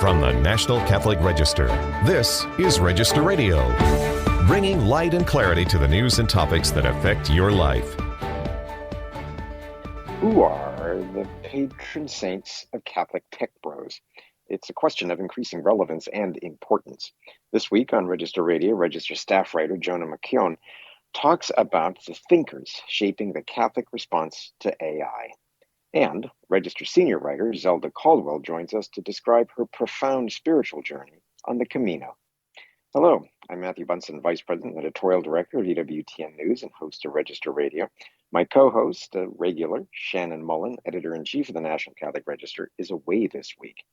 From the National Catholic Register, this is Register Radio, bringing light and clarity to the news and topics that affect your life. Who are the patron saints of Catholic tech bros? It's a question of increasing relevance and importance. This week on Register Radio, Register staff writer Jonah McKeown talks about the thinkers shaping the Catholic response to AI. And Register senior writer Zelda Caldwell joins us to describe her profound spiritual journey on the Camino. Hello, I'm Matthew Bunson, Vice President, Editorial Director of EWTN News and host of Register Radio. My co-host, regular, Shannon Mullen, Editor-in-Chief of the National Catholic Register, is away this week.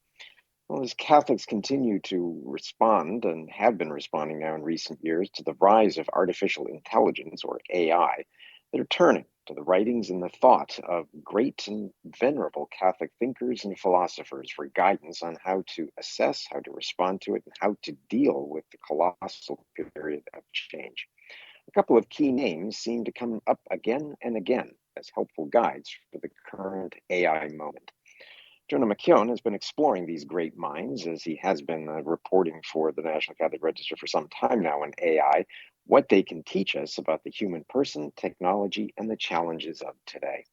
Well, as Catholics continue to respond, and have been responding now in recent years, to the rise of artificial intelligence, or AI, they're turning to the writings and the thought of great and venerable Catholic thinkers and philosophers for guidance on how to assess, how to respond to it, and how to deal with the colossal period of change. A couple of key names seem to come up again and again as helpful guides for the current AI moment. Jonah McKeown has been exploring these great minds, as he has been reporting for the National Catholic Register for some time now on AI, what they can teach us about the human person, technology, and the challenges of today.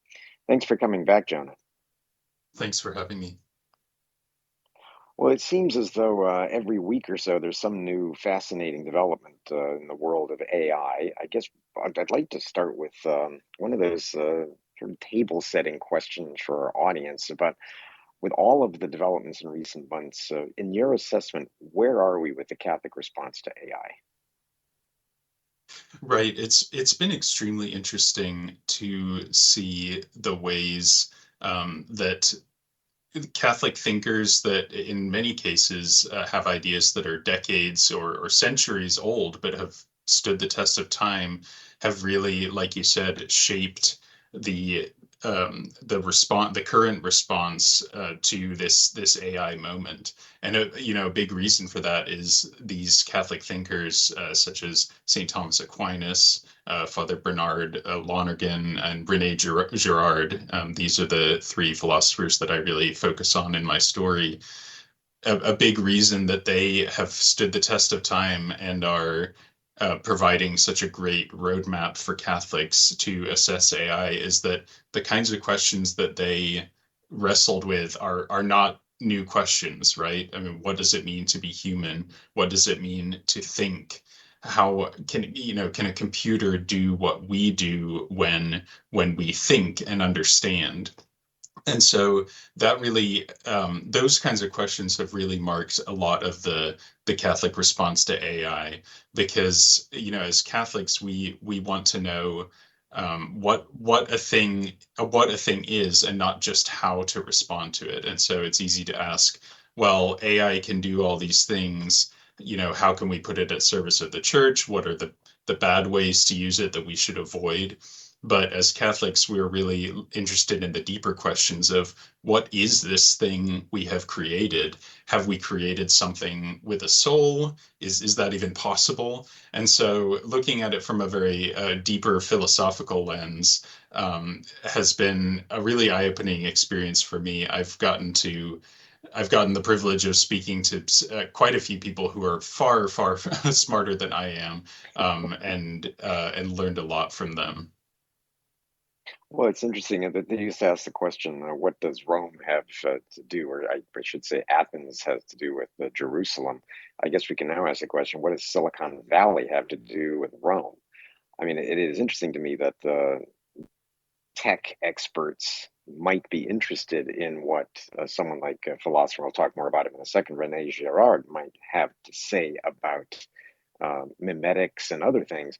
Thanks for coming back, Jonah. Thanks for having me. Well, it seems as though every week or so there's some new fascinating development in the world of AI. I guess I'd like to start with one of those sort of table-setting questions for our audience about, with all of the developments in recent months, in your assessment, where are we with the Catholic response to AI? Right. It's been extremely interesting to see the ways that Catholic thinkers that in many cases have ideas that are decades or centuries old, but have stood the test of time, have really, like you said, shaped the current response to this AI moment. And a big reason for that is these Catholic thinkers such as St. Thomas Aquinas, Father Bernard Lonergan, and René Girard. These are the three philosophers that I really focus on in my story. A big reason that they have stood the test of time and are providing such a great roadmap for Catholics to assess AI is that the kinds of questions that they wrestled with are not new questions, right? I mean, what does it mean to be human? What does it mean to think? How can a computer do what we do when we think and understand? And so that really, those kinds of questions have really marked a lot of the Catholic response to AI, because, as Catholics, we want to know what a thing is, and not just how to respond to it. And so it's easy to ask, well, AI can do all these things, how can we put it at service of the church? What are the bad ways to use it that we should avoid? But as Catholics, we're really interested in the deeper questions of, what is this thing we have created? Have we created something with a soul? Is that even possible? And so looking at it from a very deeper philosophical lens has been a really eye-opening experience for me. I've gotten the privilege of speaking to quite a few people who are far, far smarter than I am, and learned a lot from them. Well, it's interesting that they used to ask the question, what does Rome have to do, or I should say Athens has to do with Jerusalem? I guess we can now ask the question, what does Silicon Valley have to do with Rome? I mean, it is interesting to me that the tech experts might be interested in what someone like a philosopher, we'll talk more about him in a second, René Girard, might have to say about mimetics and other things.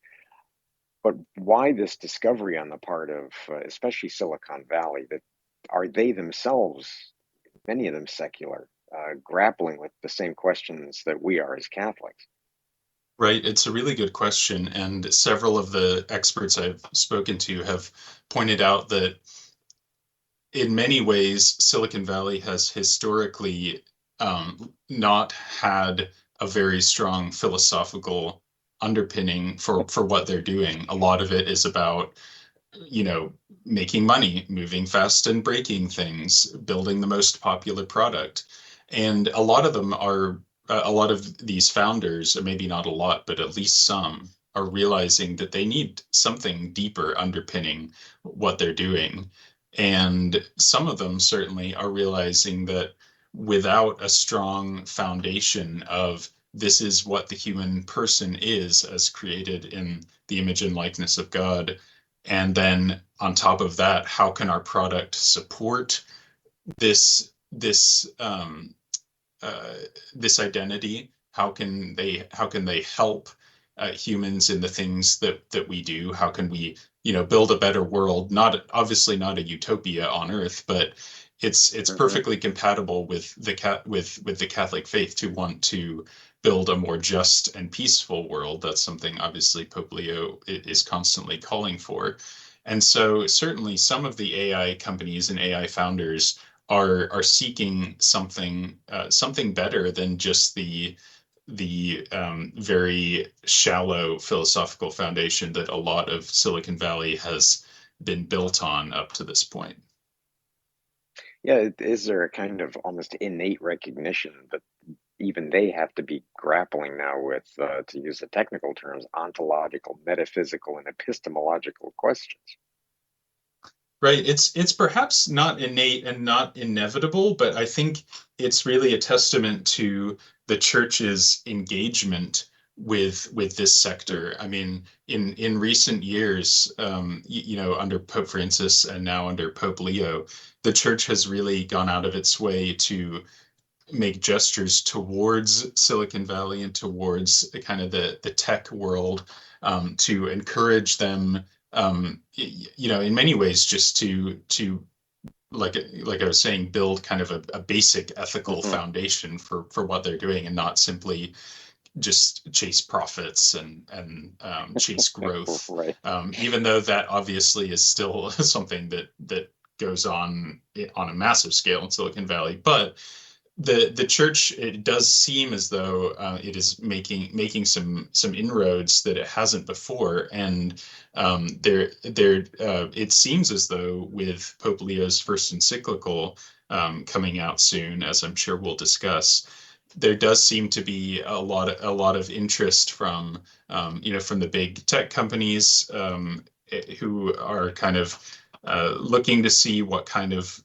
But why this discovery on the part of especially Silicon Valley, that are they themselves, many of them secular, grappling with the same questions that we are as Catholics? Right. It's a really good question. And several of the experts I've spoken to have pointed out that in many ways, Silicon Valley has historically not had a very strong philosophical underpinning for what they're doing. A lot of it is about, making money, moving fast and breaking things, building the most popular product. And a lot of them are, a lot of these founders, maybe not a lot, but at least some, are realizing that they need something deeper underpinning what they're doing. And some of them certainly are realizing that without a strong foundation of this is what the human person is as created in the image and likeness of God, and then on top of that, how can our product support this this identity? How can they help humans in the things that we do? How can we, build a better world? Not obviously not a utopia on Earth, but it's perfectly compatible with with the Catholic faith to want to build a more just and peaceful world. That's something obviously Pope Leo is constantly calling for. And so certainly some of the AI companies and AI founders are seeking something better than just the very shallow philosophical foundation that a lot of Silicon Valley has been built on up to this point. Yeah, is there a kind of almost innate recognition that even they have to be grappling now with, to use the technical terms, ontological, metaphysical, and epistemological questions? Right. It's perhaps not innate and not inevitable, but I think it's really a testament to the church's engagement with this sector. I mean, in recent years, under Pope Francis and now under Pope Leo, the church has really gone out of its way to make gestures towards Silicon Valley and towards kind of the tech world, to encourage them, in many ways, just to like I was saying, build kind of a basic ethical foundation for what they're doing, and not simply just chase profits and chase growth. Right. Even though that obviously is still something that goes on a massive scale in Silicon Valley, but the church, it does seem as though it is making some inroads that it hasn't before, and it seems as though with Pope Leo's first encyclical coming out soon, as I'm sure we'll discuss, there does seem to be a lot of interest from from the big tech companies, who are kind of looking to see what kind of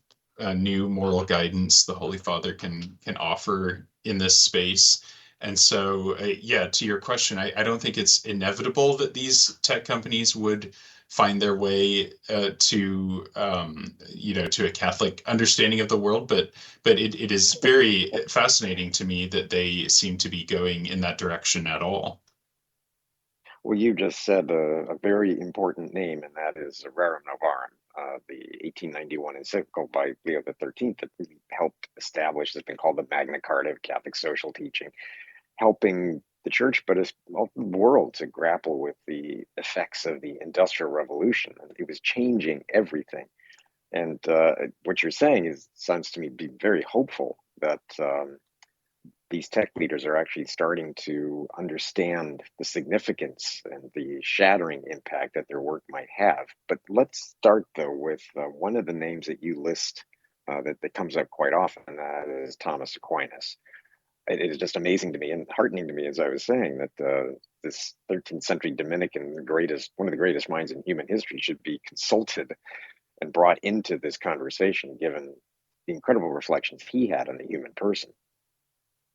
new moral guidance the Holy Father can offer in this space. And so, yeah, to your question, I don't think it's inevitable that these tech companies would find their way to a Catholic understanding of the world, but it is very fascinating to me that they seem to be going in that direction at all. Well, you just said a very important name, and that is Rerum Novarum, the 1891 encyclical by Leo XIII that really helped establish, has been called the Magna Carta of Catholic social teaching, helping the church, but as well, the world, to grapple with the effects of the Industrial Revolution. And it was changing everything. And what you're saying sounds to me be very hopeful that these tech leaders are actually starting to understand the significance and the shattering impact that their work might have. But let's start, though, with one of the names that you list that comes up quite often, and that is Thomas Aquinas. It is just amazing to me and heartening to me, as I was saying, that this 13th century Dominican, one of the greatest minds in human history, should be consulted and brought into this conversation, given the incredible reflections he had on the human person.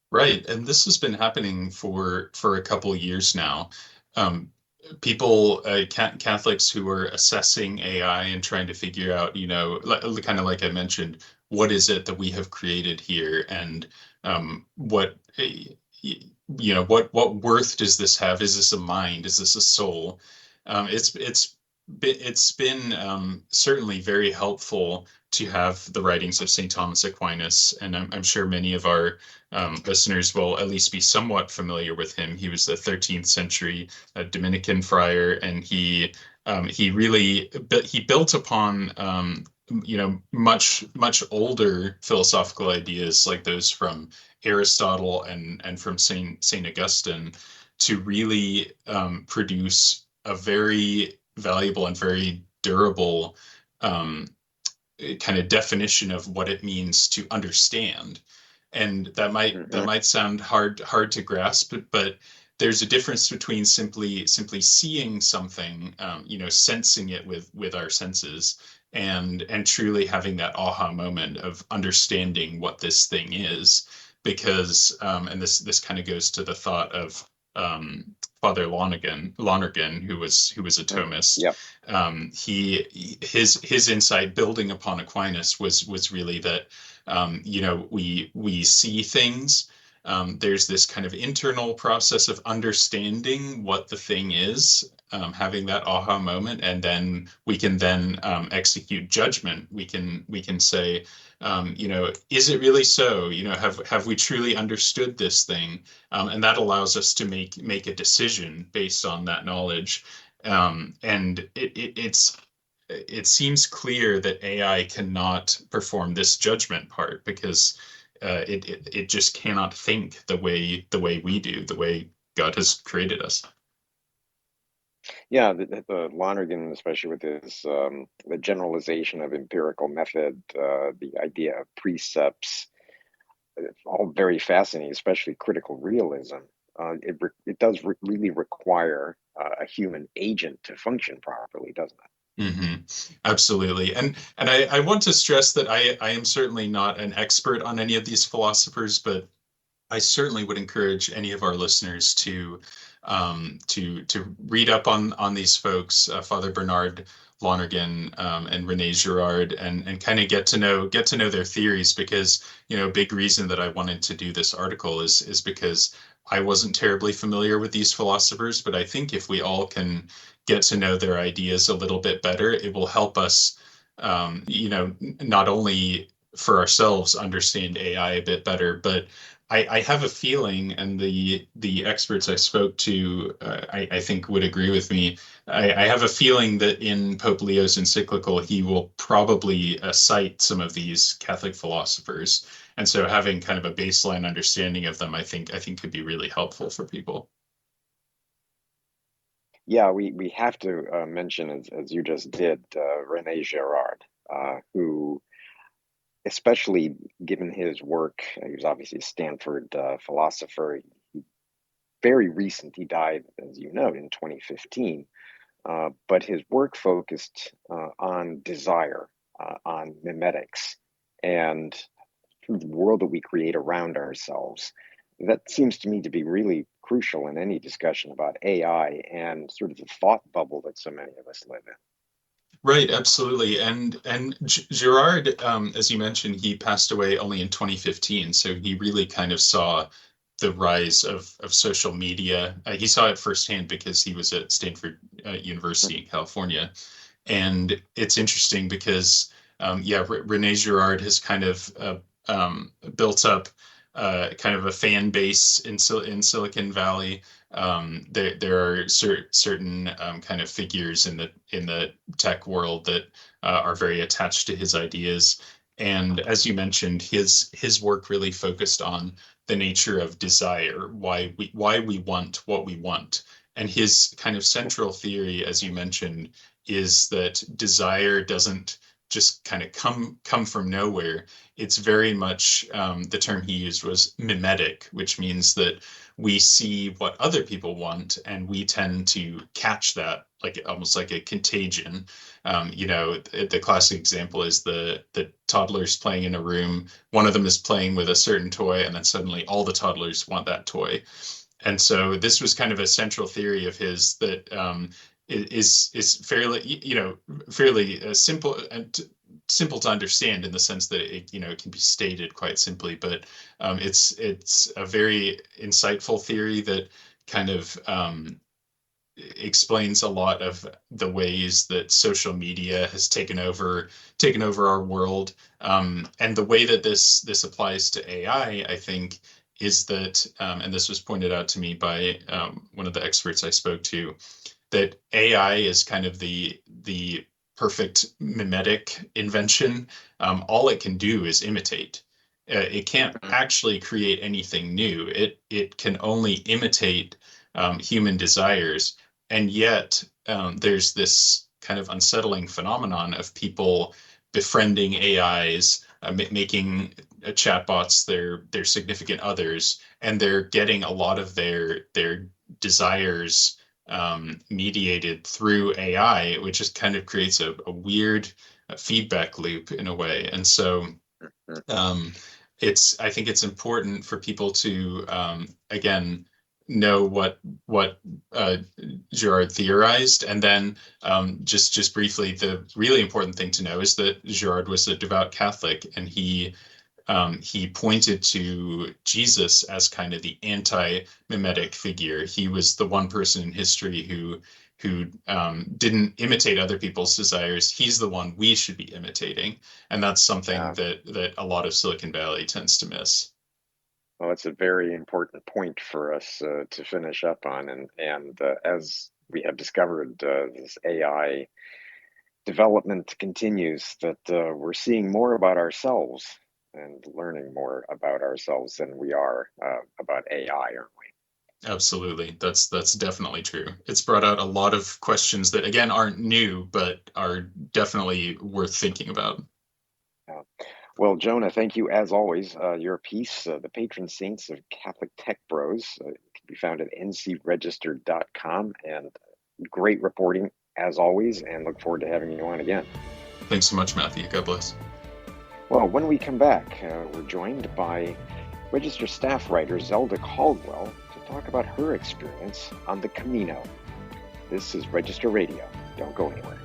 Right, and this has been happening for a couple of years now. People, Catholics who are assessing AI and trying to figure out, kind of like I mentioned, what is it that we have created here, and what worth does this have? Is this a mind? Is this a soul? It's been certainly very helpful to have the writings of St. Thomas Aquinas, and I'm sure many of our listeners will at least be somewhat familiar with him. He was a 13th century Dominican friar, and he built upon much older philosophical ideas like those from Aristotle and from Saint Augustine to really produce a very valuable and very durable kind of definition of what it means to understand. And that might sound hard to grasp, but there's a difference between simply seeing something, sensing it with our senses, and truly having that aha moment of understanding what this thing is. Because and this kind of goes to the thought of Father Lonergan, who was a Thomist. Yep. His insight, building upon Aquinas, was really that we see things. There's this kind of internal process of understanding what the thing is, having that aha moment, and then we can execute judgment. We can say, is it really so? Have we truly understood this thing? And that allows us to make a decision based on that knowledge. And it seems clear that AI cannot perform this judgment part, because it just cannot think the way we do, the way God has created us. Yeah, the Lonergan, especially with his the generalization of empirical method, the idea of precepts, all very fascinating, especially critical realism. It does really require a human agent to function properly, doesn't it? Absolutely. And I want to stress that I am certainly not an expert on any of these philosophers, but I certainly would encourage any of our listeners to read up on these folks, Father Bernard Lonergan, and Rene Girard, and kind of get to know their theories. Because a big reason that I wanted to do this article is because I wasn't terribly familiar with these philosophers, but I think if we all can get to know their ideas a little bit better, it will help us, not only for ourselves understand AI a bit better, but I have a feeling, and the experts I spoke to, I think would agree with me. I have a feeling that in Pope Leo's encyclical, he will probably cite some of these Catholic philosophers, and so having kind of a baseline understanding of them, I think could be really helpful for people. Yeah, we have to mention, as you just did, Rene Girard, who, especially given his work, he was obviously a Stanford philosopher. Very recent, he died, as you know, in 2015. But his work focused on desire, on mimetics, and the world that we create around ourselves. That seems to me to be really crucial in any discussion about AI and sort of the thought bubble that so many of us live in. Right, absolutely. And Girard, as you mentioned, he passed away only in 2015, so he really kind of saw the rise of social media. He saw it firsthand because he was at Stanford University in California. And it's interesting because, Rene Girard has kind of built up kind of a fan base in Silicon Valley. There are certain kind of figures in the tech world that are very attached to his ideas. And as you mentioned, his work really focused on the nature of desire, why we want what we want. And his kind of central theory, as you mentioned, is that desire doesn't just kind of come from nowhere. It's very much, the term he used was mimetic, which means that we see what other people want and we tend to catch that, like almost like a contagion. The classic example is the toddlers playing in a room. One of them is playing with a certain toy, and then suddenly all the toddlers want that toy. And so this was kind of a central theory of his that is fairly simple and simple to understand, in the sense that it can be stated quite simply, but it's a very insightful theory that kind of explains a lot of the ways that social media has taken over our world, and the way that this applies to AI, I think, is that, and this was pointed out to me by one of the experts I spoke to, that AI is kind of the perfect mimetic invention. All it can do is imitate. It can't actually create anything new. It can only imitate human desires, and yet there's this kind of unsettling phenomenon of people befriending AIs, making chatbots, their significant others, and they're getting a lot of their desires mediated through AI, which just kind of creates a weird feedback loop in a way. And so I think it's important for people to again know what Girard theorized, and then just briefly, the really important thing to know is that Girard was a devout Catholic, and he pointed to Jesus as kind of the anti-mimetic figure. He was the one person in history who didn't imitate other people's desires. He's the one we should be imitating, and that's something that a lot of Silicon Valley tends to miss. Well, it's a very important point for us to finish up on, and as we have discovered, this AI development continues, that we're seeing more about ourselves and learning more about ourselves than we are about AI, aren't we? Absolutely. That's definitely true. It's brought out a lot of questions that, again, aren't new, but are definitely worth thinking about. Well, Jonah, thank you as always. Your piece, The Patron Saints of Catholic Tech Bros, can be found at ncregister.com, and great reporting as always, and look forward to having you on again. Thanks so much, Matthew. God bless. Well, when we come back, we're joined by Register staff writer Zelda Caldwell to talk about her experience on the Camino. This is Register Radio. Don't go anywhere.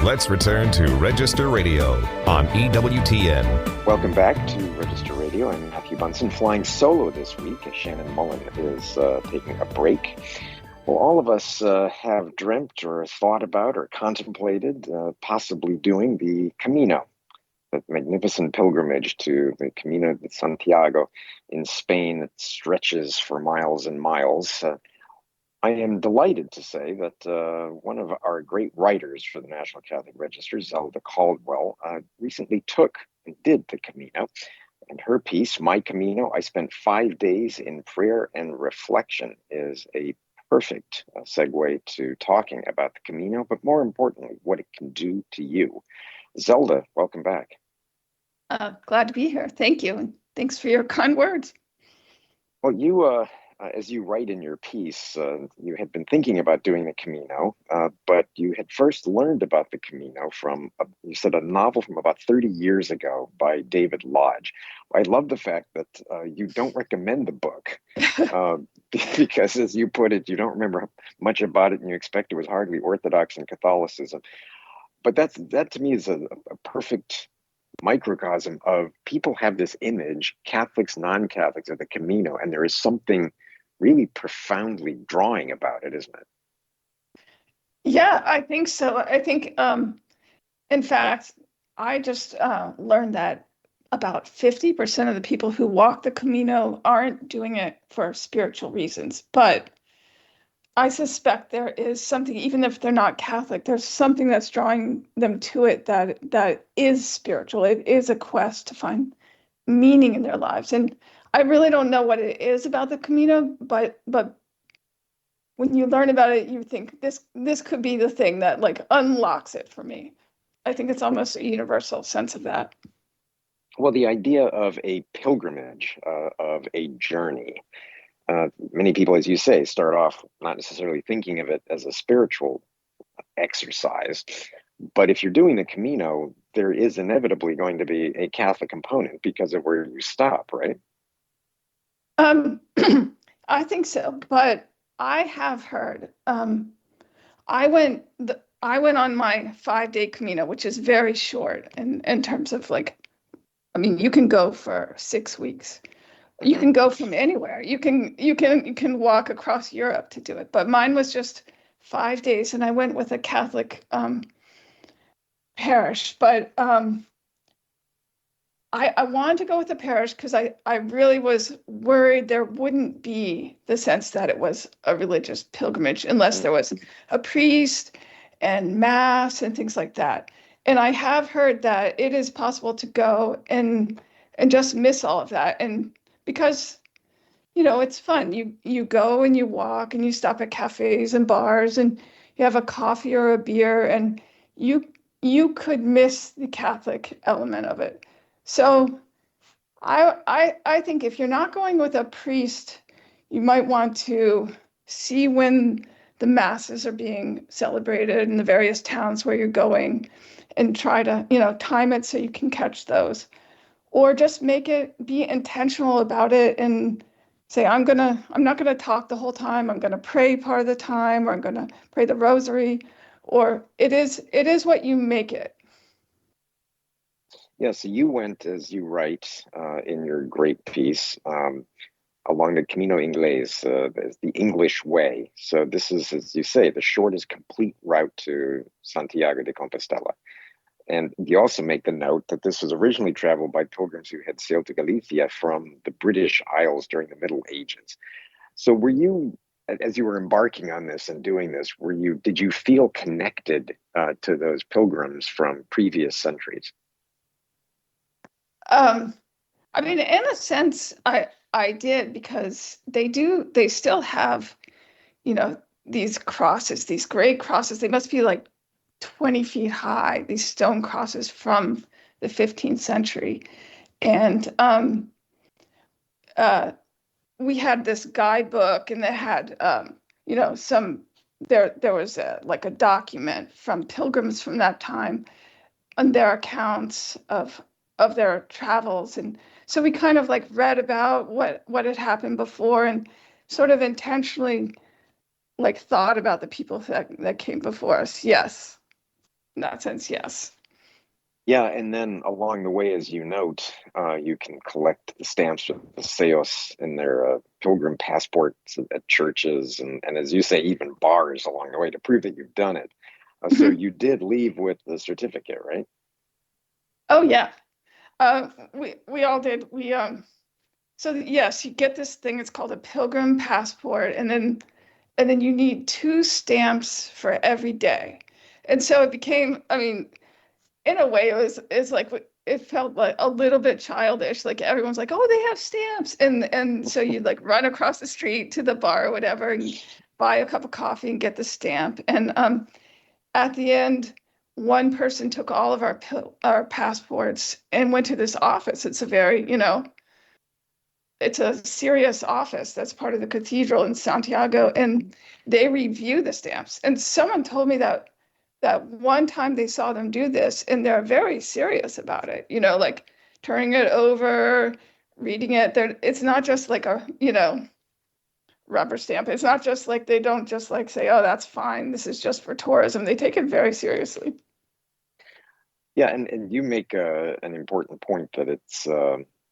Let's return to Register Radio on EWTN. Welcome back to Register Radio. I'm Matthew Bunson, flying solo this week as Shannon Mullen is taking a break. Well, all of us have dreamt or thought about or contemplated possibly doing the Camino, the magnificent pilgrimage to the Camino de Santiago in Spain that stretches for miles and miles. I am delighted to say that one of our great writers for the National Catholic Register, Zelda Caldwell, recently took and did the Camino. And her piece, My Camino, I Spent 5 Days in Prayer and Reflection, is a perfect segue to talking about the Camino, but more importantly, what it can do to you. Zelda, welcome back. Glad to be here. Thank you. And thanks for your kind words. Well, you, as you write in your piece, you had been thinking about doing the Camino, but you had first learned about the Camino from, you said, a novel from about 30 years ago by David Lodge. I love the fact that you don't recommend the book because, as you put it, you don't remember much about it and you expect it was hardly orthodox in Catholicism. But that to me is a perfect microcosm of people have this image, Catholics, non-Catholics, of the Camino, and there is something really profoundly drawing about it, isn't it? Yeah, I think so. I think, in fact, I just learned that about 50% of the people who walk the Camino aren't doing it for spiritual reasons. But I suspect there is something, even if they're not Catholic, there's something that's drawing them to it that is spiritual. It is a quest to find meaning in their lives. And I really don't know what it is about the Camino, but when you learn about it, you think this could be the thing that like unlocks it for me. I think it's almost a universal sense of that. Well, the idea of a pilgrimage, of a journey, many people, as you say, start off not necessarily thinking of it as a spiritual exercise. But if you're doing the Camino, there is inevitably going to be a Catholic component because of where you stop, right? I think so. But I have heard, I went on my 5-day Camino, which is very short in terms of like, I mean, you can go for 6 weeks. You can go from anywhere. You can walk across Europe to do it. But mine was just 5 days, and I went with a Catholic parish. But I wanted to go with the parish because I really was worried there wouldn't be the sense that it was a religious pilgrimage unless there was a priest and mass and things like that. And I have heard that it is possible to go and just miss all of that. And because, you know, it's fun. You go and you walk and you stop at cafes and bars and you have a coffee or a beer, and you could miss the Catholic element of it. So I think if you're not going with a priest, you might want to see when the masses are being celebrated in the various towns where you're going, and try to, time it so you can catch those. Or just be intentional about it and say, I'm not gonna talk the whole time. I'm gonna pray part of the time, or I'm gonna pray the rosary, or it is what you make it. Yeah, so you went, as you write in your great piece, along the Camino Inglés, the English way. So this is, as you say, the shortest complete route to Santiago de Compostela. And you also make the note that this was originally traveled by pilgrims who had sailed to Galicia from the British Isles during the Middle Ages. So were you, as you were embarking on this and doing this, did you feel connected to those pilgrims from previous centuries? I mean, in a sense, I did, because they still have, these crosses, these great crosses. They must be like 20 feet high, these stone crosses from the 15th century. And we had this guidebook, and they had, there was like a document from pilgrims from that time on their accounts of their travels. And so we kind of like read about what had happened before, and sort of intentionally like thought about the people that came before us. Yes. In that sense, yes. Yeah, and then along the way, as you note, you can collect the stamps of the Seos in their pilgrim passports at churches, and as you say, even bars along the way to prove that you've done it. So you did leave with the certificate, right? Oh yeah. We all did. So yes, you get this thing, it's called a pilgrim passport, and then you need 2 stamps for every day. And so it became, I mean, in a way it's like, it felt like a little bit childish. Like everyone's like, oh, they have stamps. And so you'd like run across the street to the bar or whatever and buy a cup of coffee and get the stamp. And at the end, one person took all of our passports and went to this office. It's a very, it's a serious office that's part of the cathedral in Santiago, and they review the stamps. And someone told me that one time they saw them do this, and they're very serious about it, like turning it over, reading it. It's not just like a, rubber stamp. It's not just like, they don't just like say, oh, that's fine, this is just for tourism. They take it very seriously. Yeah, and you make an important point that it's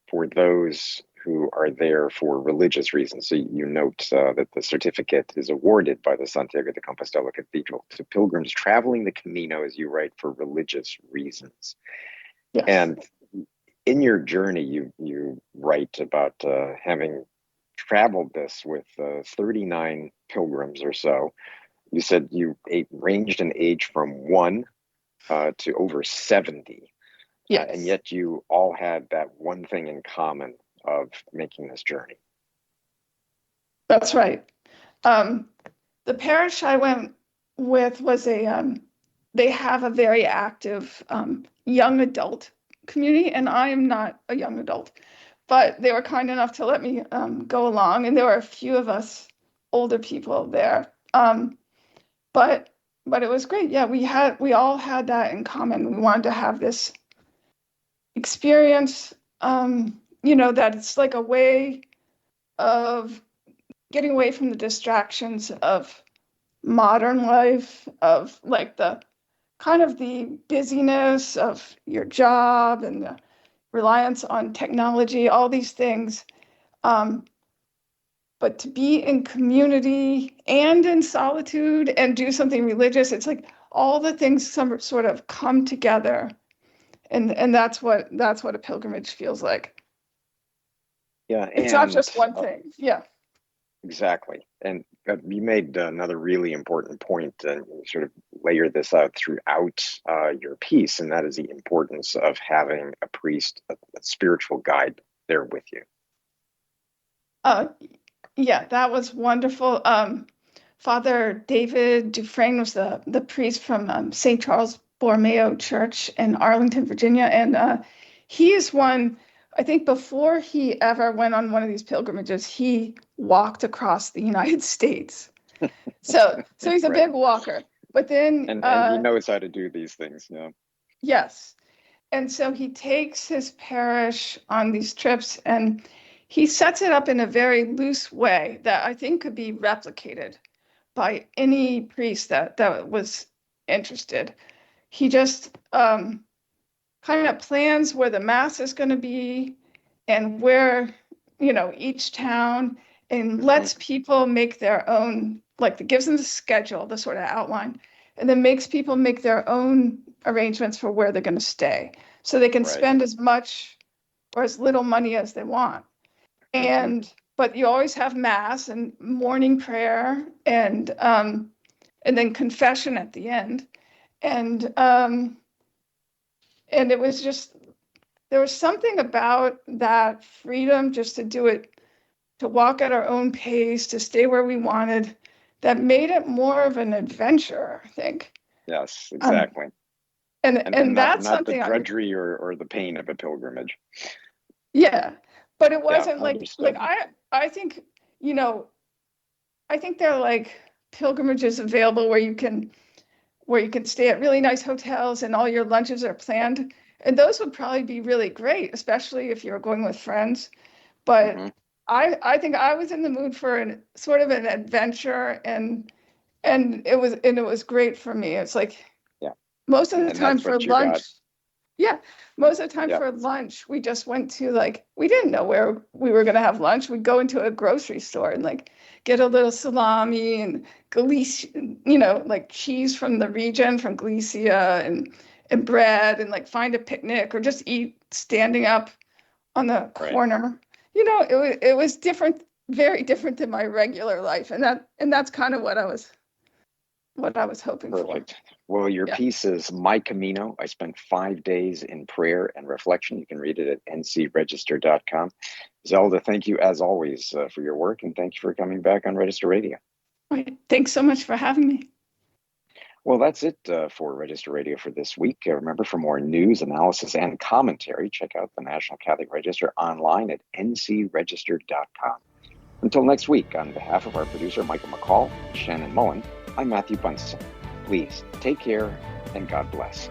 for those who are there for religious reasons. So you note that the certificate is awarded by the Santiago de Compostela Cathedral to pilgrims traveling the Camino, as you write, for religious reasons. Yes. And in your journey, you write about having traveled this with 39 pilgrims or so. You said you ranged in age from 1 to over 70. Yes. And yet you all had that one thing in common of making this journey. That's right. The parish I went with was they have a very active young adult community, and I am not a young adult, but they were kind enough to let me go along, and there were a few of us older people there. But it was great. Yeah, we all had that in common. We wanted to have this experience, that it's like a way of getting away from the distractions of modern life, of like the kind of the busyness of your job and the reliance on technology, all these things. But to be in community and in solitude and do something religious, it's like all the things sort of come together. And that's what a pilgrimage feels like. Yeah, it's not just one thing. Yeah, exactly. And you made another really important point, and you sort of layer this out throughout your piece, and that is the importance of having a priest, a spiritual guide there with you. Yeah, that was wonderful. Father David Dufresne was the priest from St. Charles Borromeo Church in Arlington, Virginia. And he is one, I think before he ever went on one of these pilgrimages, he walked across the United States. So he's a Right. big walker. But then And he knows how to do these things. Yeah. yes. And so he takes his parish on these trips and he sets it up in a very loose way that I think could be replicated by any priest that was interested. He just kind of plans where the mass is going to be and where, each town, and lets people make their own, like gives them the schedule, the sort of outline, and then makes people make their own arrangements for where they're going to stay so they can Right. spend as much or as little money as they want. But you always have mass and morning prayer and then confession at the end. And it was just, there was something about that freedom just to do it, to walk at our own pace, to stay where we wanted, that made it more of an adventure, I think. Yes, exactly. And that's not something the drudgery or the pain of a pilgrimage. Yeah, but it wasn't understood. I think, I think there are like pilgrimages available where you can stay at really nice hotels and all your lunches are planned. And those would probably be really great, especially if you're going with friends. But I think I was in the mood for an sort of an adventure and it was great for me. It's like most of the time for lunch. Yeah, most of the time for lunch, we just went to we didn't know where we were going to have lunch. We'd go into a grocery store and get a little salami and Galicia, cheese from the region, from Galicia and bread and find a picnic or just eat standing up on the corner. It was different, very different than my regular life. And that's kind of what I was hoping Perfect. for. Well, your piece is My Camino. I spent 5 days in prayer and reflection. You can read it at ncregister.com. Zelda, thank you as always for your work, and thank you for coming back on Register Radio. Right. Thanks so much for having me. Well, that's it for Register Radio for this week. Remember, for more news, analysis, and commentary, check out the National Catholic Register online at ncregister.com. Until next week, on behalf of our producer, Michael McCall, Shannon Mullen, I'm Matthew Bunson. Please take care and God bless.